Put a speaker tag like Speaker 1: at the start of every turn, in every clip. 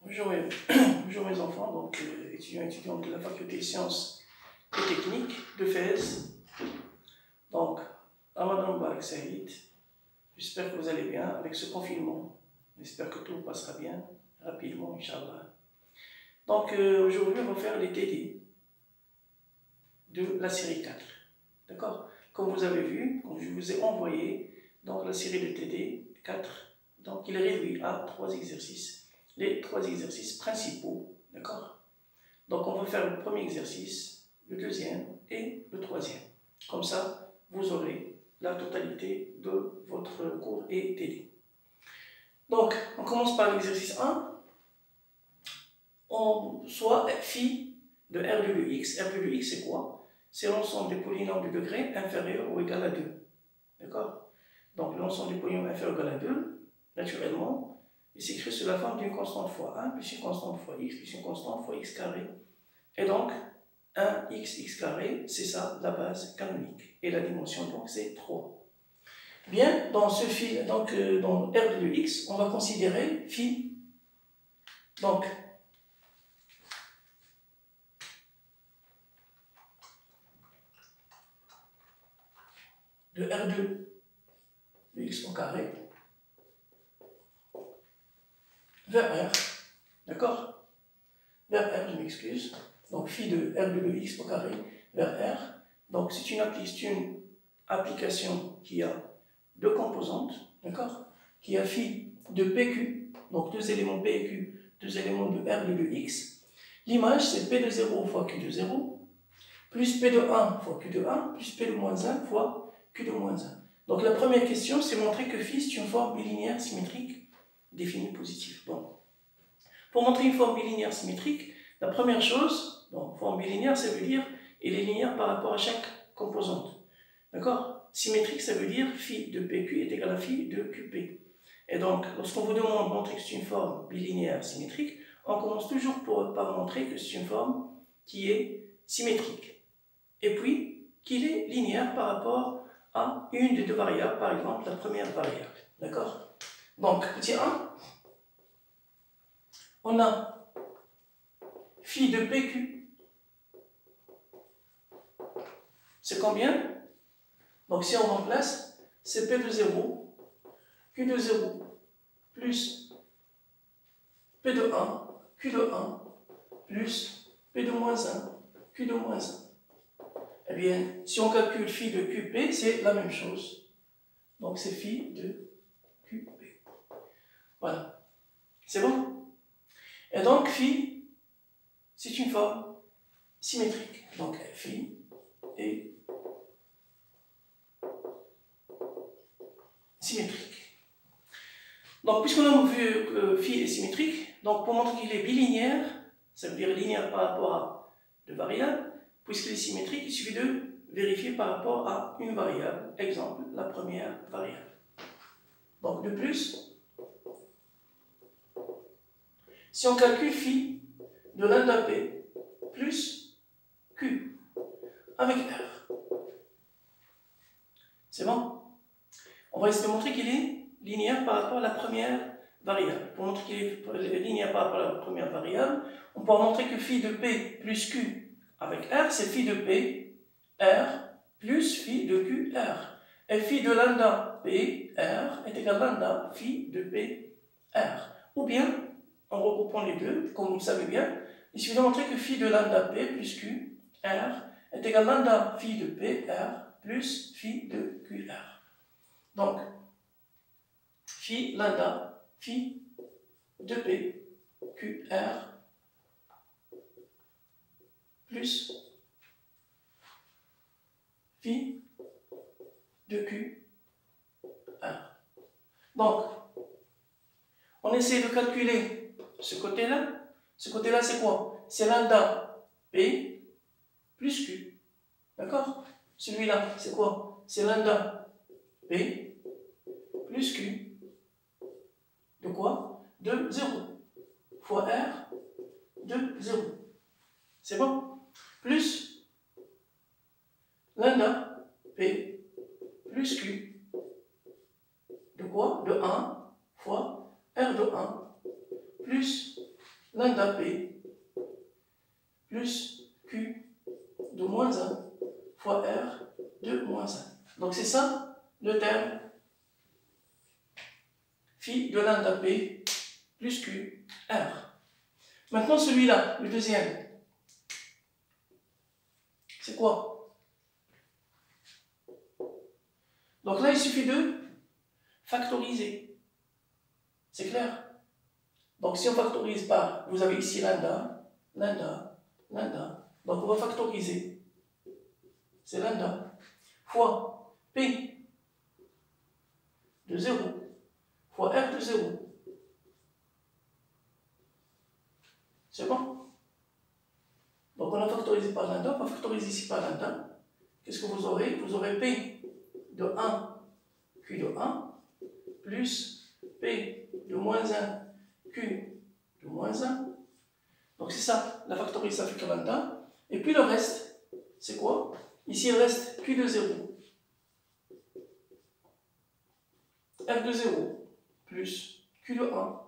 Speaker 1: Bonjour, bonjour mes enfants, donc étudiants et étudiantes de la faculté sciences et techniques de Fès. Donc, Ramadan Mubarak Saïd, j'espère que vous allez bien avec ce confinement. J'espère que tout passera bien rapidement, Inch'Allah. Donc, aujourd'hui, on va faire les TD de la série 4. D'accord? Comme vous avez vu, comme je vous ai envoyé, donc la série de TD 4, donc il est réduit à 3 exercices. Les 3 exercices principaux, d'accord? Donc on va faire le premier exercice, le deuxième et le troisième. Comme ça, vous aurez la totalité de votre cours et TD. Donc, on commence par l'exercice 1. On soit phi de R de x. R de x, c'est quoi? C'est l'ensemble des polynômes du degré inférieur ou égal à 2. D'accord? Donc, l'ensemble des polynômes inférieur ou égal à 2, naturellement, il s'écrit sous la forme d'une constante fois 1 plus une constante fois x plus une constante fois x carré. Et donc, 1x carré, c'est ça la base canonique. Et la dimension, donc, c'est 3. Bien, dans ce phi, donc dans R de x, on va considérer phi. Donc, de R2 de x au carré vers R, d'accord? Vers R, je m'excuse. Donc, phi de R2 de x au carré vers R. Donc, c'est une application qui a deux composantes, d'accord? Qui a phi de PQ, donc deux éléments P et Q, deux éléments de R de x. L'image, c'est P de 0 fois Q de 0, plus P de 1 fois Q de 1, plus P de moins 1 fois Q de moins 1. Donc la première question, c'est montrer que phi, c'est une forme bilinéaire symétrique définie positive. Bon. Pour montrer une forme bilinéaire symétrique, la première chose, donc forme bilinéaire, ça veut dire elle est linéaire par rapport à chaque composante. D'accord? Symétrique, ça veut dire phi de PQ est égal à phi de QP. Et donc, lorsqu'on vous demande de montrer que c'est une forme bilinéaire symétrique, on commence toujours par montrer que c'est une forme qui est symétrique. Et puis, qu'il est linéaire par rapport à une des deux variables, par exemple la première variable. D'accord? Donc, petit 1, on a phi de PQ. C'est combien? Donc, si on remplace, c'est P de 0, Q de 0, plus P de 1, Q de 1, plus P de moins 1, Q de moins 1. Eh bien, si on calcule phi de QP, c'est la même chose. Donc, c'est phi de QP. Voilà. C'est bon? Et donc, phi, c'est une forme symétrique. Donc, phi est symétrique. Donc, puisqu'on a vu que phi est symétrique, donc pour montrer qu'il est bilinéaire, ça veut dire linéaire par rapport à deux variables, puisqu'il est symétrique, il suffit de vérifier par rapport à une variable. Exemple, la première variable. Donc, de plus, si on calcule phi de lambda p plus q avec r, c'est bon? On va essayer de montrer qu'il est linéaire par rapport à la première variable. Pour montrer qu'il est linéaire par rapport à la première variable, on peut montrer que phi de p plus q avec r, c'est phi de p, r, plus phi de q, r. Et phi de lambda p, r, est égal à lambda phi de p, r. Ou bien, en regroupant les deux, comme vous le savez bien, il suffit de montrer que phi de lambda p plus q, r, est égal à lambda phi de p, r, plus phi de q, r. Donc, phi lambda phi de p q r plus phi de q r. Donc, on essaie de calculer ce côté-là. Ce côté-là, c'est quoi? C'est lambda p plus q. D'accord? Celui-là, c'est quoi? C'est lambda p plus q. De quoi? De 0 fois r de 0. C'est bon? Plus lambda p plus q. De quoi? De 1 fois r de 1 plus lambda P plus Q de moins 1 fois R de moins 1. Donc c'est ça le terme phi de lambda P plus Q R. Maintenant celui-là, le deuxième, c'est quoi? Donc là il suffit de factoriser. C'est clair? Donc si on factorise par, vous avez ici lambda, lambda, lambda. Donc on va factoriser. C'est lambda fois P de 0 fois R de 0. C'est bon? Donc on a factorisé par lambda, on va factoriser ici par lambda. Qu'est-ce que vous aurez? Vous aurez P de 1, Q de 1, plus P de moins 1, Q de moins 1. Donc c'est ça, la factorisation avec lambda. Et puis le reste, c'est quoi? Ici il reste Q de 0, R de 0, plus Q de 1,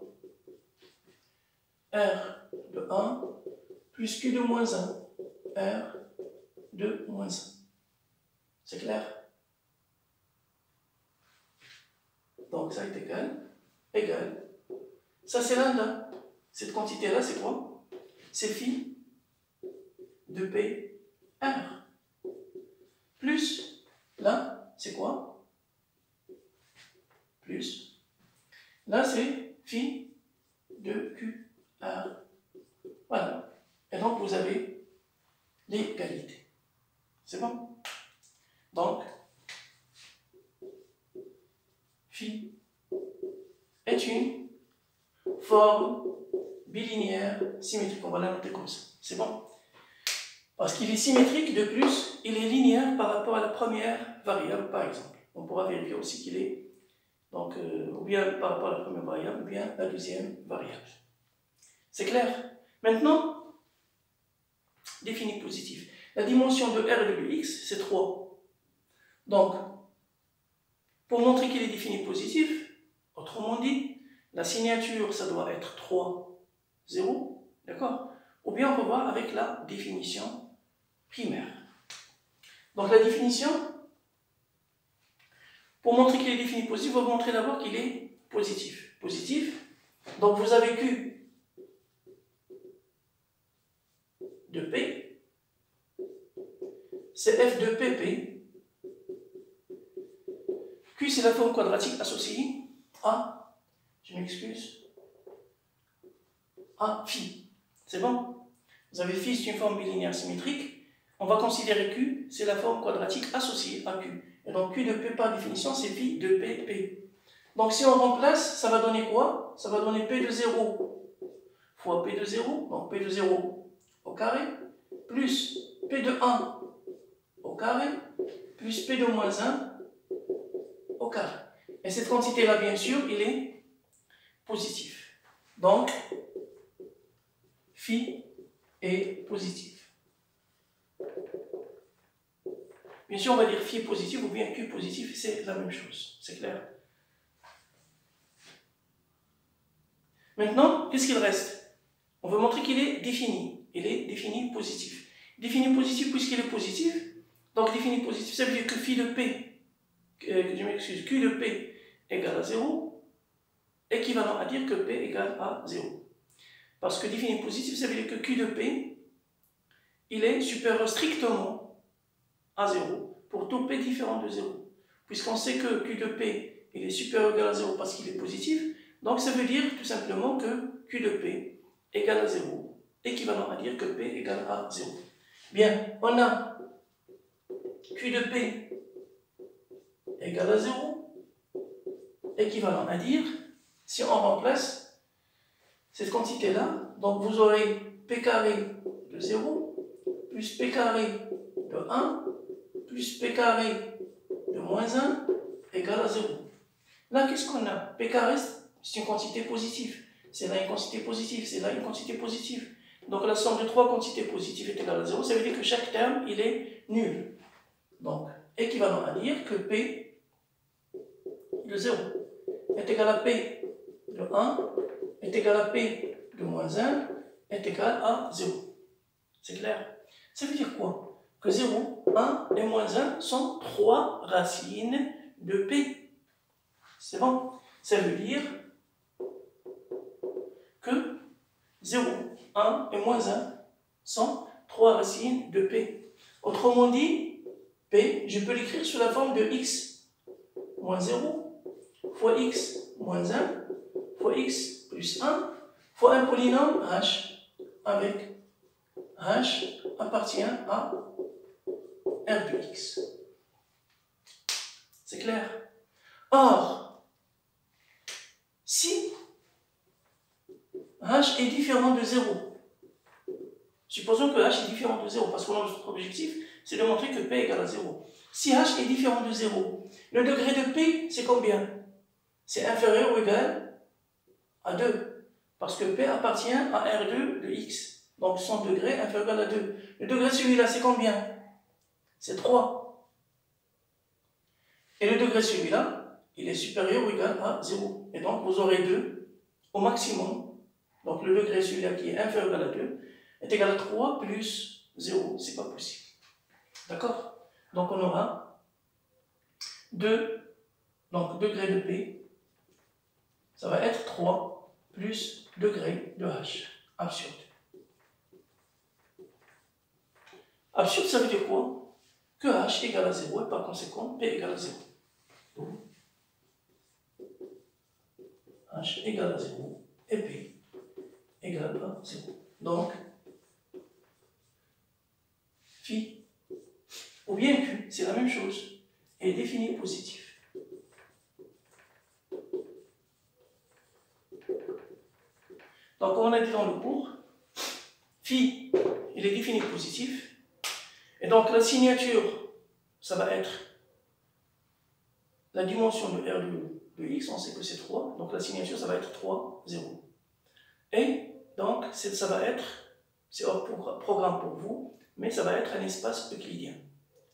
Speaker 1: R de 1, plus Q de moins 1, R de moins 1. C'est clair? Donc ça est égal. Ça c'est lambda. Cette quantité-là, c'est quoi? C'est phi de P R. Plus, là, c'est quoi? Plus. Là, c'est phi de Q R. Voilà. Et donc, vous avez l'égalité. C'est bon? Donc, phi est une forme bilinéaire symétrique. On va la noter comme ça. C'est bon? Parce qu'il est symétrique, de plus, il est linéaire par rapport à la première variable, par exemple. On pourra vérifier aussi qu'il est, donc, ou bien par rapport à la première variable, ou bien la deuxième variable. C'est clair? Maintenant, défini positif. La dimension de R et de X, c'est 3. Donc, pour montrer qu'il est défini positif, autrement dit, la signature, ça doit être 3, 0, d'accord? Ou bien on peut voir avec la définition primaire. Donc la définition, pour montrer qu'il est défini positif, on va montrer d'abord qu'il est positif. Positif, donc vous avez Q de P, c'est F de PP. Q c'est la forme quadratique associée à, je m'excuse, à phi. C'est bon? Vous avez phi, c'est une forme bilinéaire symétrique. On va considérer Q, c'est la forme quadratique associée à Q. Et donc Q de P par définition, c'est phi de PP. Donc si on remplace, ça va donner quoi? Ça va donner P de 0 fois P de 0, donc P de 0 au carré, plus P de 1 au carré, plus P de moins 1 au carré. Et cette quantité-là, bien sûr, il est positif. Donc, phi est positif. Bien sûr, on va dire phi positif ou bien Q positif, c'est la même chose. C'est clair? Maintenant, qu'est-ce qu'il reste? On veut montrer qu'il est défini. Il est défini positif. Défini positif puisqu'il est positif. Donc, défini positif, ça veut dire que phi de P, je m'excuse, Q de P égale à 0, équivalent à dire que P égale à 0. Parce que défini positif, ça veut dire que Q de P, il est supérieur strictement à 0 pour tout P différent de 0. Puisqu'on sait que Q de P, il est supérieur ou égal à 0 parce qu'il est positif, donc ça veut dire tout simplement que Q de P égale à 0, équivalent à dire que P égale à 0. Bien, on a Q de P égale à 0, équivalent à dire, si on remplace cette quantité-là, donc vous aurez P carré de 0, plus P carré de 1, plus P carré de moins 1, égale à 0. Là, qu'est-ce qu'on a? P carré, c'est une quantité positive. C'est là une quantité positive, c'est là une quantité positive. Donc la somme de trois quantités positives est égale à 0. Ça veut dire que chaque terme, il est nul. Donc, équivalent à dire que P de 0 est égal à P de 1, est égal à P de moins 1, est égal à 0. C'est clair? Ça veut dire quoi? Que 0, 1 et moins 1 sont 3 racines de P. C'est bon? Ça veut dire que 0, 1 et moins 1 sont 3 racines de P. Autrement dit, P, je peux l'écrire sous la forme de x moins 0 fois x moins 1 fois x plus 1 fois un polynôme h avec h appartient à R de x. C'est clair? Or, si h est différent de 0, supposons que h est différent de 0, parce que notre objectif, c'est de montrer que P égale à 0. Si h est différent de 0, le degré de P, c'est combien? C'est inférieur ou égal à 2, parce que P appartient à R2 de x. Donc son degré inférieur ou égal à 2. Le degré de celui-là, c'est combien? C'est 3. Et le degré de celui-là, il est supérieur ou égal à 0. Et donc vous aurez 2 au maximum. Donc le degré de celui-là qui est inférieur ou égal à 2 est égal à 3 plus 0. C'est pas possible. D'accord? Donc on aura 2, donc degré de P, ça va être 3 plus degré de H. Absurde. Absurde, ça veut dire quoi? Que H égale à 0 et par conséquent P égale à 0. Donc, H égale à 0 et P égale à 0. Donc, phi ou bien Q, c'est la même chose, est défini positif. Donc, on a dit dans le cours, phi, il est défini positif. Et donc, la signature, ça va être la dimension de R de x, on sait que c'est 3. Donc, la signature, ça va être 3, 0. Et donc, ça va être, c'est hors programme pour vous, mais ça va être un espace euclidien.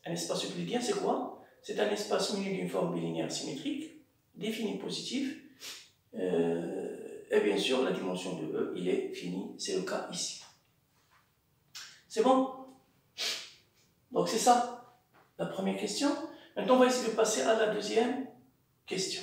Speaker 1: Un espace euclidien, c'est quoi? C'est un espace muni d'une forme bilinéaire symétrique, défini positif, et bien sûr, la dimension de E, il est fini, c'est le cas ici. C'est bon? Donc c'est ça, la première question. Maintenant, on va essayer de passer à la deuxième question.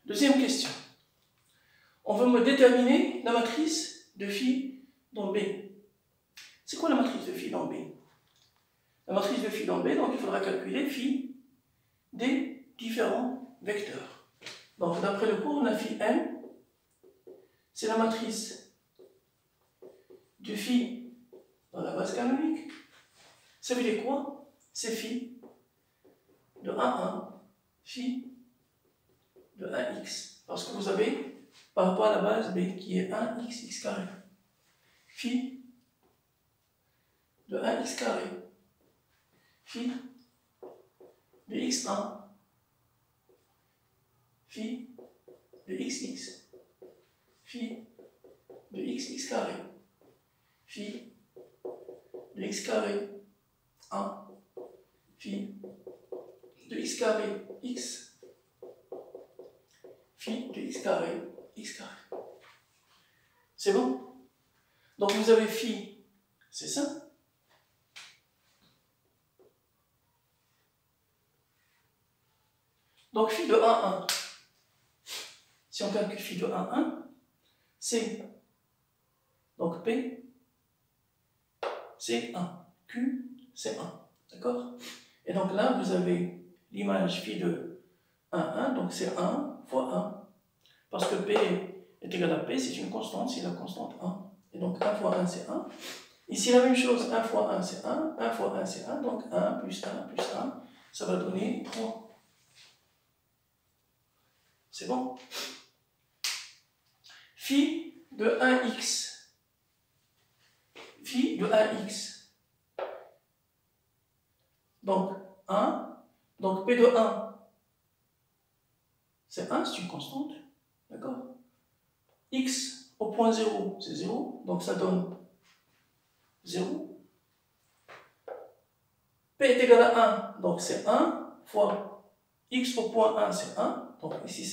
Speaker 1: Deuxième question. On veut me déterminer la matrice de phi dans B. C'est quoi la matrice de phi dans B? La matrice de phi dans B, donc il faudra calculer phi des différents vecteurs. Donc d'après le cours, on a phi m, c'est la matrice du phi dans la base canonique. Ça veut dire quoi? C'est phi de 1, 1, phi de 1x, parce que vous avez, par rapport à la base B, qui est 1x, x carré, phi de 1x carré, phi de x1, phi de xx, phi de xx carré, phi de x carré 1, phi de x carré x, phi de x carré, x carré. C'est bon? Donc vous avez phi, c'est ça. Donc phi de 1, 1. Si on calcule phi de 1, 1, c'est donc P c'est 1. Q, c'est 1. D'accord? Et donc là, vous avez l'image phi de 1, 1, donc c'est 1 fois 1. Parce que P est égal à P, c'est une constante, c'est la constante 1. Et donc 1 fois 1, c'est 1. Ici, la même chose, 1 fois 1, c'est 1. 1 fois 1, c'est 1. Donc 1 plus 1 plus 1, ça va donner 3. C'est bon? Phi de 1x. Phi de 1x. Donc 1. Donc P de 1, c'est 1, c'est une constante. D'accord? X au point 0, c'est 0. Donc ça donne 0. P est égal à 1, donc c'est 1 fois x au point 1, c'est 1. Donc ici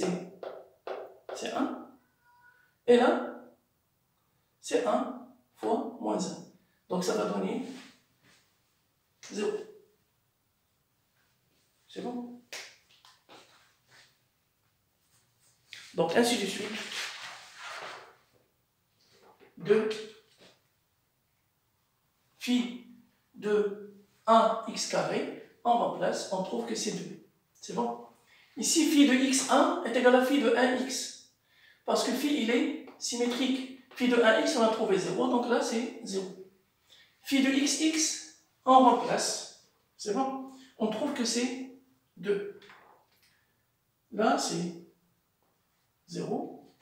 Speaker 1: c'est 1. Et là, c'est 1 fois moins 1. Donc ça va donner 0. C'est bon? Donc ainsi de suite. 2 phi de 1x carré, on remplace, on trouve que c'est 2. C'est bon? Ici, phi de x1 est égal à phi de 1x. Parce que phi, il est symétrique. Phi de 1x, on a trouvé 0, donc là, c'est 0. Phi de xx, on remplace. C'est bon? On trouve que c'est 2. Là, c'est 0.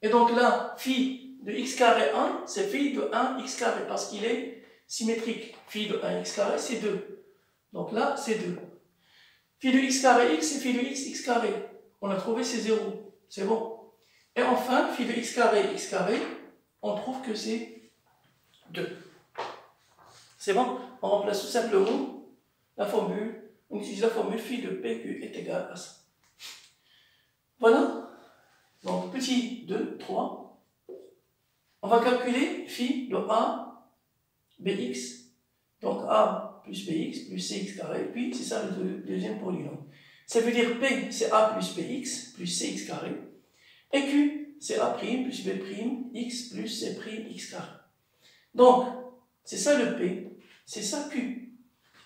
Speaker 1: Et donc là, phi de x carré 1, c'est phi de 1x carré, parce qu'il est symétrique. Phi de 1x carré, c'est 2. Donc là, c'est 2. Phi de x carré x, c'est phi de x carré. On a trouvé, c'est 0. C'est bon. Et enfin, phi de x carré, on trouve que c'est 2. C'est bon? On remplace tout simplement la formule, on utilise la formule phi de PQ est égal à ça. Voilà. Donc, petit 2, 3. On va calculer phi de A, Bx. Donc, A plus Bx plus Cx carré, puis c'est ça le deuxième polynôme. Ça veut dire P, c'est A plus Bx plus Cx carré. Et Q, c'est A' plus B' x plus C' x carré. Donc, c'est ça le P, c'est ça Q.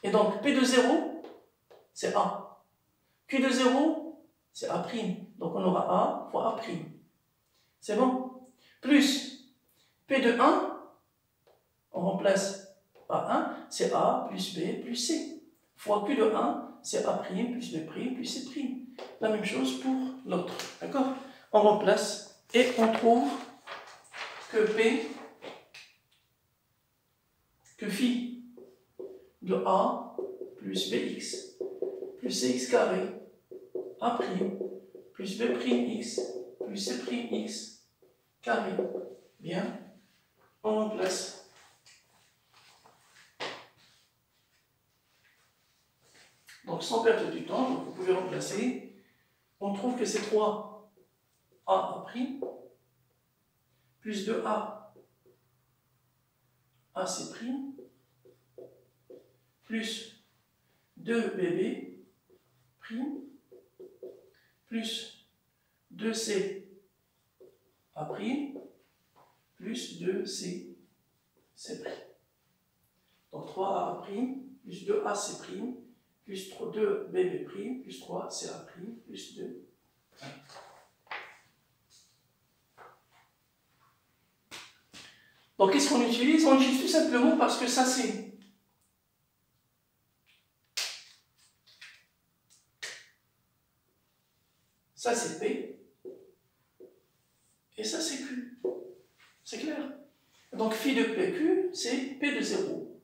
Speaker 1: Et donc, P de 0, c'est A. Q de 0, c'est A'. Donc, on aura A fois A'. C'est bon? Plus P de 1, on remplace par 1, c'est A plus B plus C. Fois Q de 1, c'est A' plus B' plus C'. La même chose pour l'autre. D'accord? On remplace et on trouve que P, que phi de A plus Bx plus Cx carré A' plus B'x plus C'x carré. Bien. On remplace. Donc sans perdre du temps, donc vous pouvez remplacer. On trouve que c'est 3A' plus 2A AC' plus 2BB' plus 2CA' plus 2C'. Donc 3A' plus 2AC' plus 2BB' plus 3CA' plus 2. Donc qu'est-ce qu'on utilise? On utilise tout simplement parce que ça c'est P et ça c'est Q. C'est clair? Donc phi de PQ, c'est P de 0.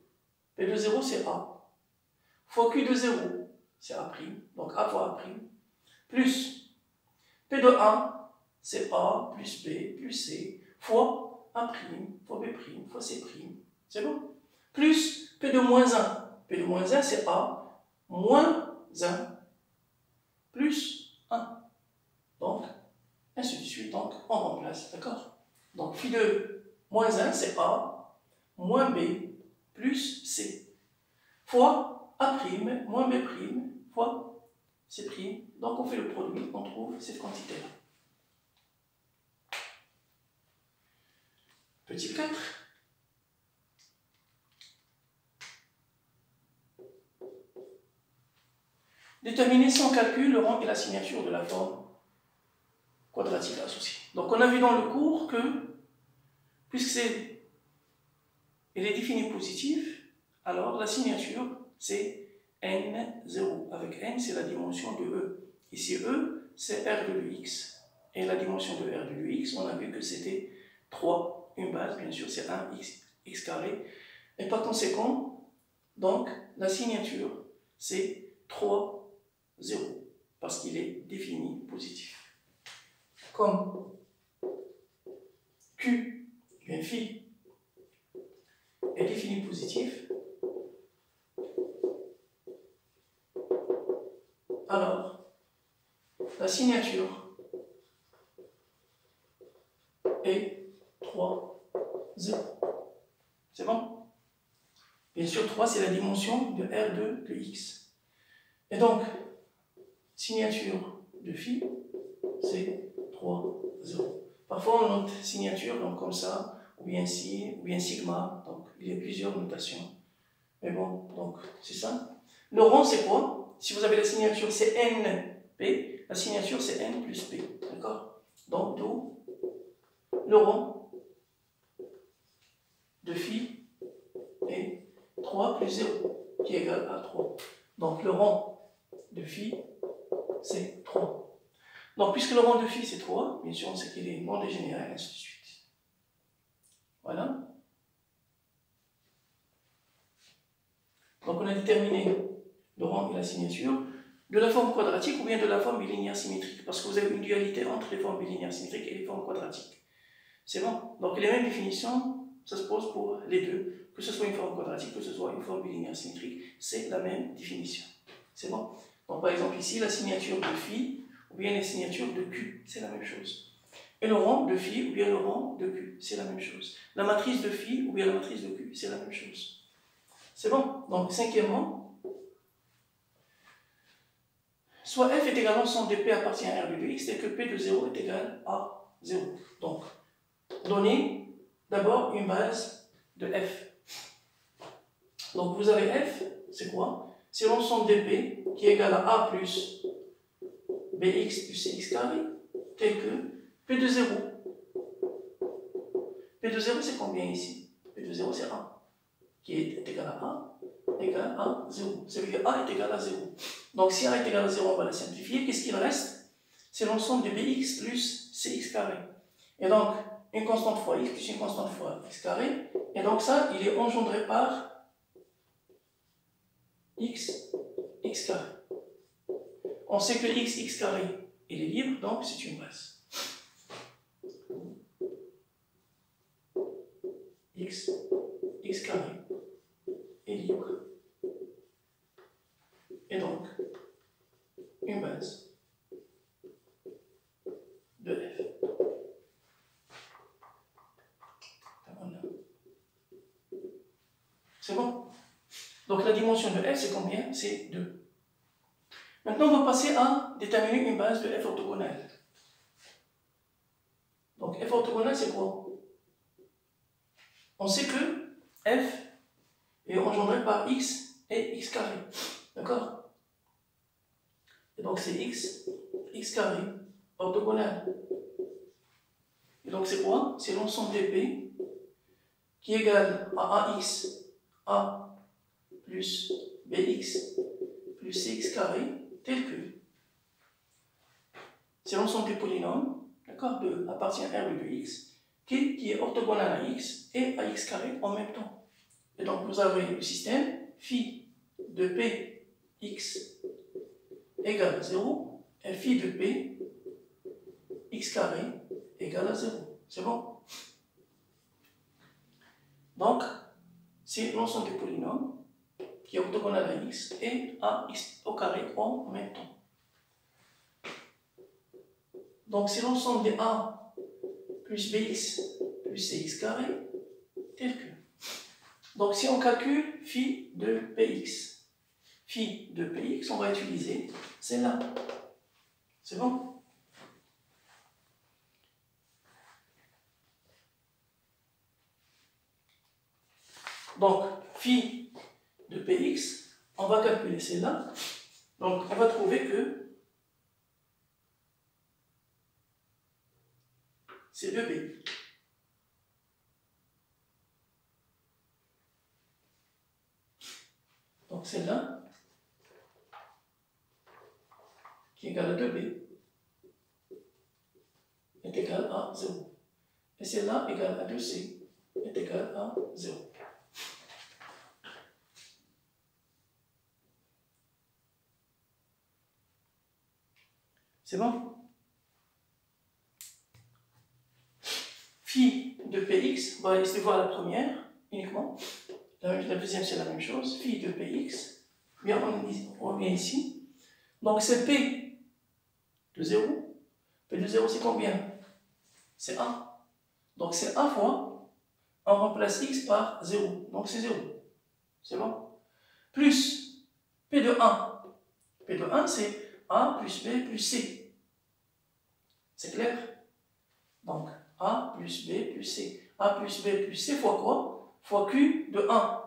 Speaker 1: P de 0, c'est A. Fois Q de 0, c'est A'. Donc A fois A'. Plus P de 1, c'est A plus B plus C fois A', fois B', fois C'. C'est bon? Plus P de moins 1. P de moins 1, c'est A moins 1 plus 1. Donc, ainsi de suite. Donc, on remplace. D'accord? Donc, phi de moins 1, c'est A moins B plus C fois A' moins B' fois C'. Donc, on fait le produit, on trouve cette quantité-là. Petit 4. Déterminer sans calcul le rang et la signature de la forme quadratique associée. Donc on a vu dans le cours que, puisque elle est définie positive, alors la signature c'est n0. Avec n, c'est la dimension de E. Ici, E, c'est R de l'UX. Et la dimension de R de l'UX, on a vu que c'était 3. Une base, bien sûr, c'est 1 x carré. Et par conséquent, donc, la signature, c'est 3, 0. Parce qu'il est défini positif. Comme Q, bien phi, est défini positif, alors la signature est 3, 0. C'est bon? Bien sûr, 3, c'est la dimension de R2 de X. Et donc, signature de phi, c'est 3, 0. Parfois, on note signature, donc comme ça, ou bien si, ou bien sigma, donc il y a plusieurs notations. Mais bon, donc c'est ça. Le rang, c'est quoi? Si vous avez la signature, c'est NP, la signature, c'est N plus P. D'accord? Donc, d'où le rang de phi est 3 plus 0, qui est égal à 3. Donc, le rang de phi, c'est 3. Donc, puisque le rang de phi, c'est 3, bien sûr, on sait qu'il est non dégénéré, et ainsi de suite. Voilà. Donc, on a déterminé le rang et la signature de la forme quadratique ou bien de la forme bilinéaire symétrique, parce que vous avez une dualité entre les formes bilinéaires symétriques et les formes quadratiques. C'est bon? Donc, les mêmes définitions, ça se pose pour les deux, que ce soit une forme quadratique, que ce soit une forme bilinéaire symétrique, c'est la même définition. C'est bon? Donc, par exemple, ici, la signature de phi ou bien la signature de Q, c'est la même chose. Et le rang de phi ou bien le rang de Q, c'est la même chose. La matrice de phi ou bien la matrice de Q, c'est la même chose. C'est bon? Donc, cinquièmement, soit f est égal à l'ensemble de P appartient à R de X et que P de 0 est égal à 0. Donc, donnez d'abord une base de f. Donc, vous avez f, c'est quoi? C'est l'ensemble de P qui est égal à A plus Bx plus Cx carré, tel que P de 0. P de 0, c'est combien ici? P de 0, c'est 1, qui est égal à A, égal à 0. Ça veut dire A est égal à 0. Donc, si A est égal à 0, on va la simplifier. Qu'est-ce qu'il reste? C'est l'ensemble de Bx plus Cx carré. Et donc, une constante fois x plus une constante fois x carré. Et donc, ça, il est engendré par x carré. On sait que x carré, il est libre, donc c'est une base. x carré est libre. Et donc, une base de f. C'est bon? Donc la dimension de f, c'est combien? C'est 2. Maintenant, on va passer à déterminer une base de f orthogonale. Donc f orthogonale, c'est quoi? On sait que f est engendré par x et x carré. D'accord? Et donc c'est x carré orthogonal. Et donc c'est quoi? C'est l'ensemble des p qui est égal à ax, a plus bx plus cx carré, tel que c'est l'ensemble des polynômes, d'accord, appartient à R de x, qui est orthogonal à x et à x carré en même temps. Et donc vous avez le système phi de p x égale à 0 et phi de p x carré égale à 0. C'est bon? Donc, c'est l'ensemble des polynômes qui est orthogonal à x et à x au carré en même temps. Donc, c'est l'ensemble des a plus bx plus cx carré tel que. Donc, si on calcule phi de px, on va utiliser celle-là. C'est bon? Donc, phi de px, on va calculer celle-là. Donc, on va trouver que c'est 2B. Donc, celle-là, qui est égale à 2B, est égale à 0. Et celle-là, égale à 2C, est égale à 0. C'est bon? Phi de Px, on va essayer de voir la première uniquement. La deuxième, c'est la même chose. Phi de Px, bien, on revient ici. Donc, c'est P de 0. P de 0, c'est combien? C'est 1. Donc, c'est 1 fois, on remplace x par 0. Donc, c'est 0. C'est bon? Plus P de 1. P de 1, c'est A plus B plus C. C'est clair? Donc, A plus B plus C. A plus B plus C fois quoi? Fois Q de 1.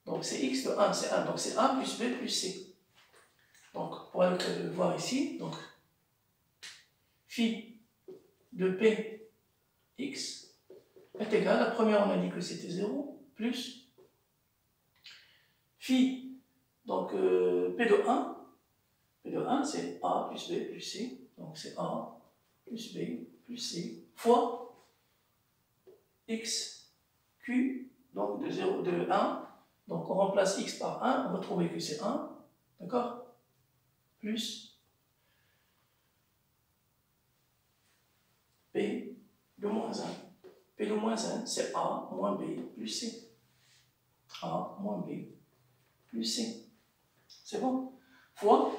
Speaker 1: Donc, c'est x de 1, c'est 1. Donc, c'est A plus B plus C. Donc, pour aller voir ici, donc, phi de P x est égal, la première on a dit que c'était 0, plus phi, donc P de 1 c'est A plus B plus C, donc c'est A plus B plus C, fois x Q, donc de 0, de 1, donc on remplace x par 1, on va trouver que c'est 1, d'accord, plus P de moins 1. P de moins 1, c'est A moins B plus C. A moins B plus C. C'est bon? Fois,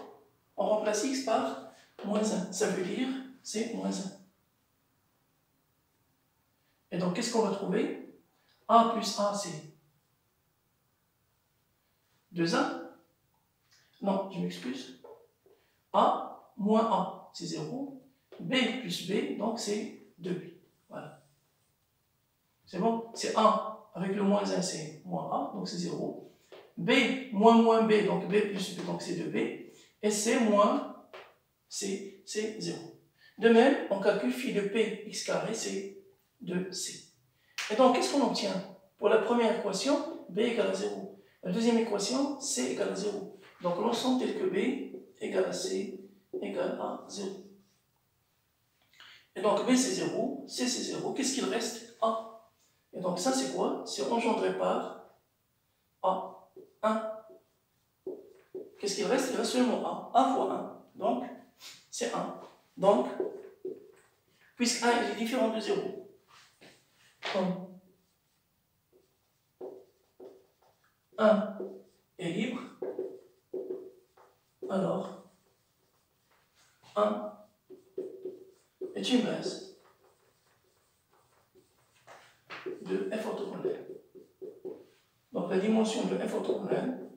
Speaker 1: on remplace x par moins 1. Ça veut dire c'est moins 1. Et donc, qu'est-ce qu'on va trouver? A plus A, c'est 2A. Non, je m'excuse. A moins A, c'est 0. B plus B, donc c'est 2B. Voilà. C'est bon? C'est A avec le moins 1, c'est moins A, donc c'est 0. B moins B, donc B plus B, donc c'est 2B. Et C moins C, c'est 0. De même, on calcule phi de P x carré, c'est 2C. Et donc, qu'est-ce qu'on obtient? Pour la première équation, B égale à 0. La deuxième équation, C égale à 0. Donc, l'ensemble tel que B égale à C égale à 0. Et donc, B c'est 0, C c'est 0. Qu'est-ce qu'il reste? A. Et donc, ça c'est quoi? C'est engendré par A. 1. Qu'est-ce qu'il reste? Il reste seulement A. A fois 1. Donc, c'est 1. Donc, puisque 1 est différent de 0, comme 1 est libre, alors 1 est une base de f orthogonal. Donc la dimension de f orthogonal,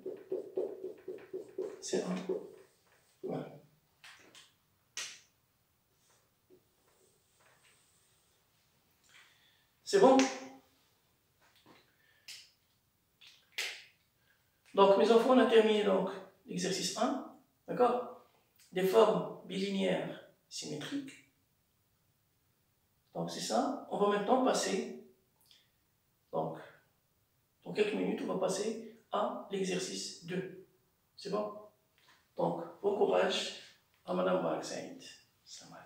Speaker 1: c'est 1. Voilà. C'est bon? Donc mes enfants, on a terminé donc l'exercice 1, d'accord? Des formes bilinéaires symétriques. Donc c'est ça. On va maintenant passer, donc dans quelques minutes, on va passer à l'exercice 2. C'est bon? Donc, bon courage à Madame Barkside. Ça marche.